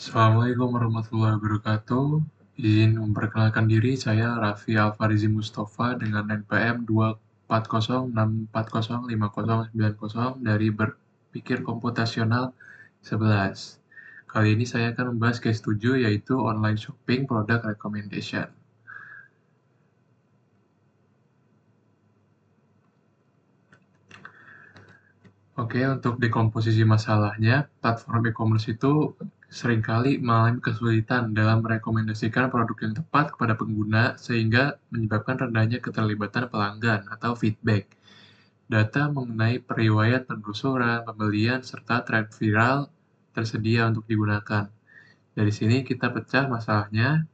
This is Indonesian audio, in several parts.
Assalamualaikum warahmatullahi wabarakatuh. Izin memperkenalkan diri, saya Raffi Alfarizi Mustafa dengan NPM 240640509 dari Berpikir Komputasional 11. Kali ini saya akan membahas case 7 yaitu online shopping product recommendation. Oke, untuk dekomposisi masalahnya, platform e-commerce itu seringkali mengalami kesulitan dalam merekomendasikan produk yang tepat kepada pengguna sehingga menyebabkan rendahnya keterlibatan pelanggan atau feedback. Data mengenai periwayat penelusuran, pembelian, serta tren viral tersedia untuk digunakan. Dari sini kita pecah masalahnya.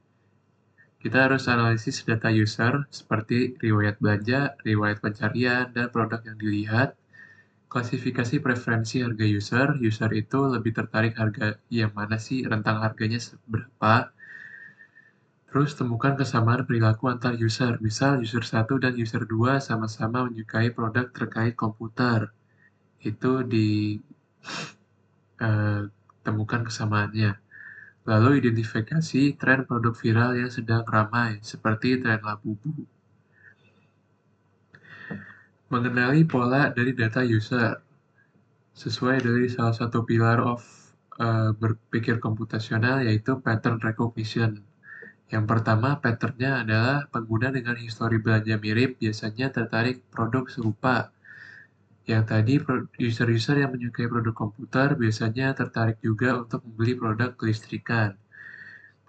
Kita harus analisis data user seperti riwayat belanja, riwayat pencarian, dan produk yang dilihat. Klasifikasi preferensi harga user itu lebih tertarik harga yang mana sih, rentang harganya berapa. Terus temukan kesamaan perilaku antar user, misal user 1 dan user 2 sama-sama menyukai produk terkait komputer. Itu ditemukan kesamaannya. Lalu identifikasi tren produk viral yang sedang ramai, seperti tren Labubu. Mengenali pola dari data user. Sesuai dari salah satu pilar of berpikir komputasional yaitu pattern recognition. Yang pertama, patternnya adalah pengguna dengan histori belanja mirip biasanya tertarik produk serupa. Yang tadi, user-user yang menyukai produk komputer biasanya tertarik juga untuk membeli produk kelistrikan.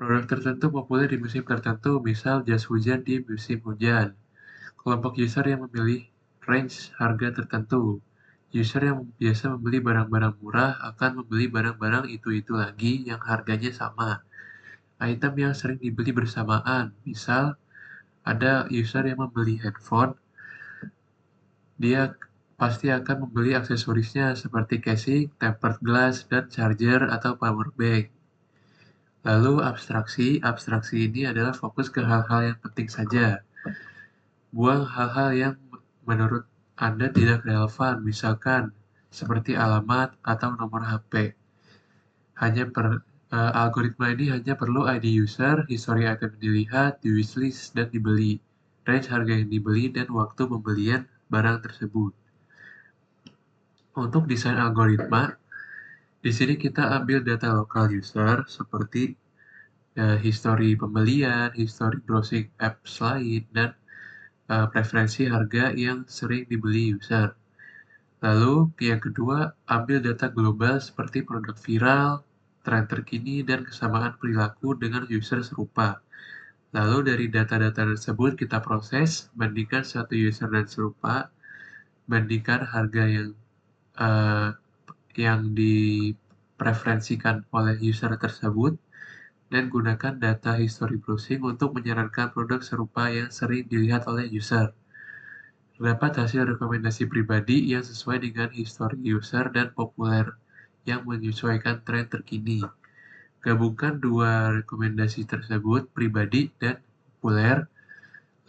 Produk tertentu populer di musim tertentu, misal jas hujan di musim hujan. Kelompok user yang memilih range harga tertentu. User yang biasa membeli barang-barang murah akan membeli barang-barang itu-itu lagi yang harganya sama. Item yang sering dibeli bersamaan, misal ada user yang membeli handphone, dia pasti akan membeli aksesorisnya seperti casing, tempered glass, dan charger atau power bank. Lalu abstraksi ini adalah fokus ke hal-hal yang penting saja. Buang hal-hal yang menurut Anda tidak relevan, misalkan seperti alamat atau nomor HP. Algoritma ini hanya perlu ID user, histori item yang dilihat, di wishlist, dan dibeli, range harga yang dibeli, dan waktu pembelian barang tersebut. Untuk desain algoritma, di sini kita ambil data lokal user seperti histori pembelian, histori browsing apps lain, dan preferensi harga yang sering dibeli user. Lalu, yang kedua, ambil data global seperti produk viral, tren terkini, dan kesamaan perilaku dengan user serupa. Lalu, dari data-data tersebut kita proses, bandingkan satu user dan serupa, bandingkan harga yang dipreferensikan oleh user tersebut, dan gunakan data history browsing untuk menyarankan produk serupa yang sering dilihat oleh user. Terdapat hasil rekomendasi pribadi yang sesuai dengan histori user dan populer yang menyesuaikan tren terkini. Gabungkan dua rekomendasi tersebut, pribadi dan populer,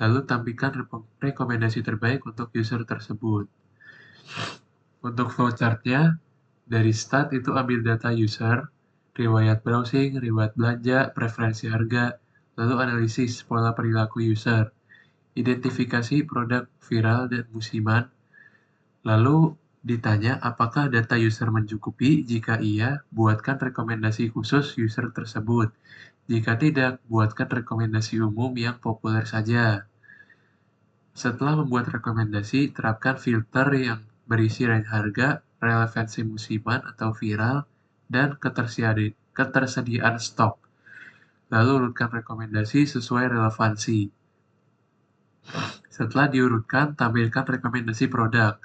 lalu tampilkan rekomendasi terbaik untuk user tersebut. Untuk flowchart-nya, dari start itu ambil data user, riwayat browsing, riwayat belanja, preferensi harga, lalu analisis pola perilaku user, identifikasi produk viral dan musiman, lalu ditanya apakah data user mencukupi. Jika iya, buatkan rekomendasi khusus user tersebut. Jika tidak, buatkan rekomendasi umum yang populer saja. Setelah membuat rekomendasi, terapkan filter yang berisi range harga, relevansi musiman atau viral, dan ketersediaan stok. Lalu urutkan rekomendasi sesuai relevansi. Setelah diurutkan, tampilkan rekomendasi produk.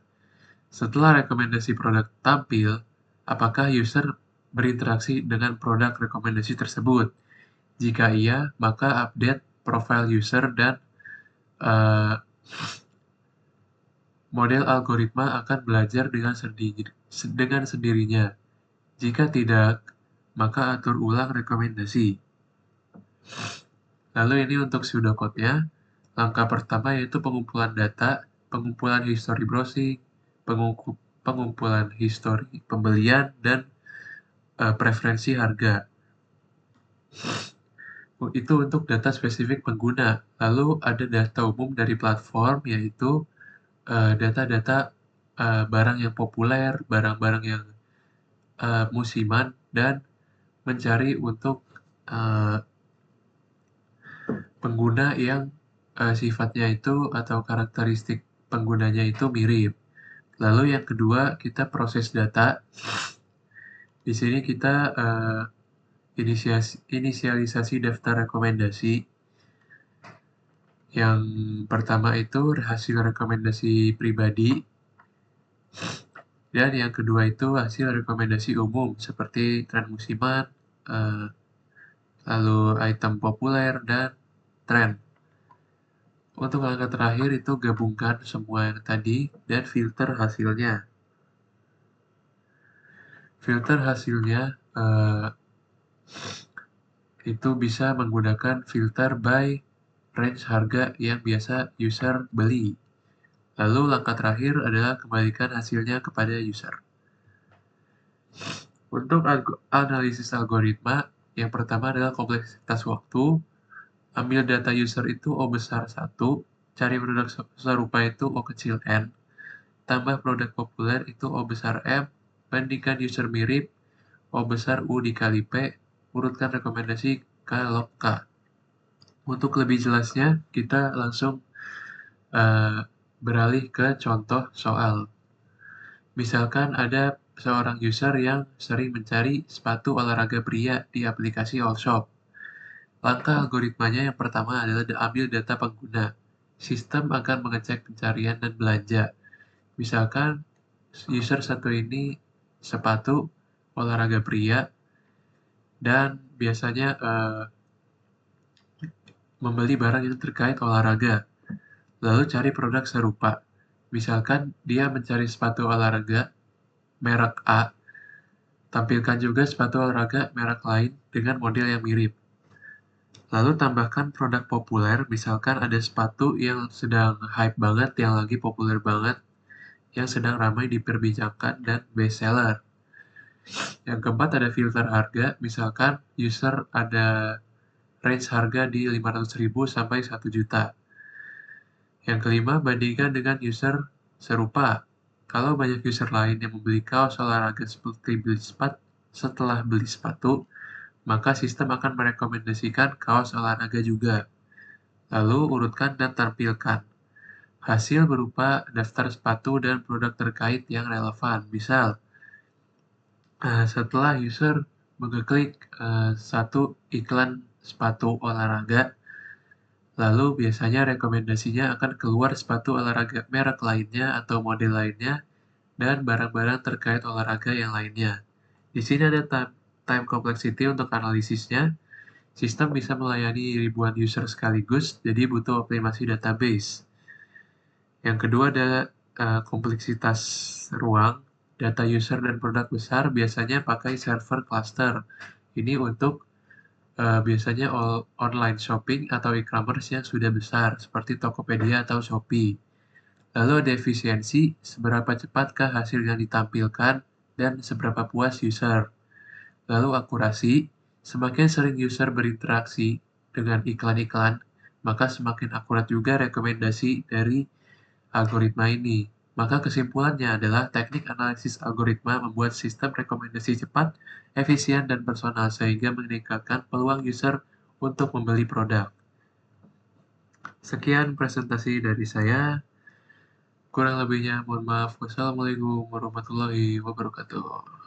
Setelah rekomendasi produk tampil, apakah user berinteraksi dengan produk rekomendasi tersebut? Jika iya, maka update profile user dan model algoritma akan belajar dengan sendirinya. Jika tidak, maka atur ulang rekomendasi. Lalu ini untuk pseudocode-nya. Langkah pertama yaitu pengumpulan data, pengumpulan histori browsing, pengumpulan histori pembelian, dan preferensi harga. Itu untuk data spesifik pengguna. Lalu ada data umum dari platform, yaitu data-data barang yang populer, barang-barang yang musiman, dan mencari untuk pengguna yang sifatnya itu atau karakteristik penggunanya itu mirip. Lalu yang kedua, kita proses data. Di sini kita inisialisasi daftar rekomendasi. Yang pertama itu hasil rekomendasi pribadi, dan yang kedua itu hasil rekomendasi umum seperti tren musiman, lalu item populer, dan tren. Untuk langkah terakhir itu gabungkan semua yang tadi dan filter hasilnya. Filter hasilnya itu bisa menggunakan filter by range harga yang biasa user beli. Lalu langkah terakhir adalah kembalikan hasilnya kepada user. Untuk analisis algoritma, yang pertama adalah kompleksitas waktu. Ambil data user itu O besar 1, cari produk serupa itu O kecil n, tambah produk populer itu O besar M, bandingkan user mirip O besar U dikali P, urutkan rekomendasi K log K. Untuk lebih jelasnya, kita langsung beralih ke contoh soal. Misalkan ada seorang user yang sering mencari sepatu olahraga pria di aplikasi Allshop. Langkah algoritmanya yang pertama adalah ambil data pengguna. Sistem akan mengecek pencarian dan belanja. Misalkan user satu ini sepatu olahraga pria dan biasanya membeli barang yang terkait olahraga. Lalu cari produk serupa. Misalkan dia mencari sepatu olahraga merek A, tampilkan juga sepatu olahraga merek lain dengan model yang mirip. Lalu tambahkan produk populer, misalkan ada sepatu yang sedang hype banget, yang lagi populer banget, yang sedang ramai diperbincangkan dan bestseller. Yang keempat ada filter harga, misalkan user ada range harga di 500.000 sampai 1 juta. Yang kelima, bandingkan dengan user serupa. Kalau banyak user lain yang membeli kaos olahraga setelah beli sepatu, maka sistem akan merekomendasikan kaos olahraga juga. Lalu urutkan dan tampilkan. Hasil berupa daftar sepatu dan produk terkait yang relevan. Misal, setelah user mengeklik satu iklan sepatu olahraga, lalu biasanya rekomendasinya akan keluar sepatu olahraga merek lainnya atau model lainnya dan barang-barang terkait olahraga yang lainnya. Di sini ada time complexity untuk analisisnya. Sistem bisa melayani ribuan user sekaligus, jadi butuh optimasi database. Yang kedua ada kompleksitas ruang. Data user dan produk besar biasanya pakai server cluster. Ini untuk biasanya online shopping atau e-commerce yang sudah besar, seperti Tokopedia atau Shopee. Lalu ada efisiensi, seberapa cepatkah hasil yang ditampilkan, dan seberapa puas user. Lalu akurasi, semakin sering user berinteraksi dengan iklan-iklan, maka semakin akurat juga rekomendasi dari algoritma ini. Maka kesimpulannya adalah teknik analisis algoritma membuat sistem rekomendasi cepat, efisien, dan personal sehingga meningkatkan peluang user untuk membeli produk. Sekian presentasi dari saya. Kurang lebihnya mohon maaf. Wassalamualaikum warahmatullahi wabarakatuh.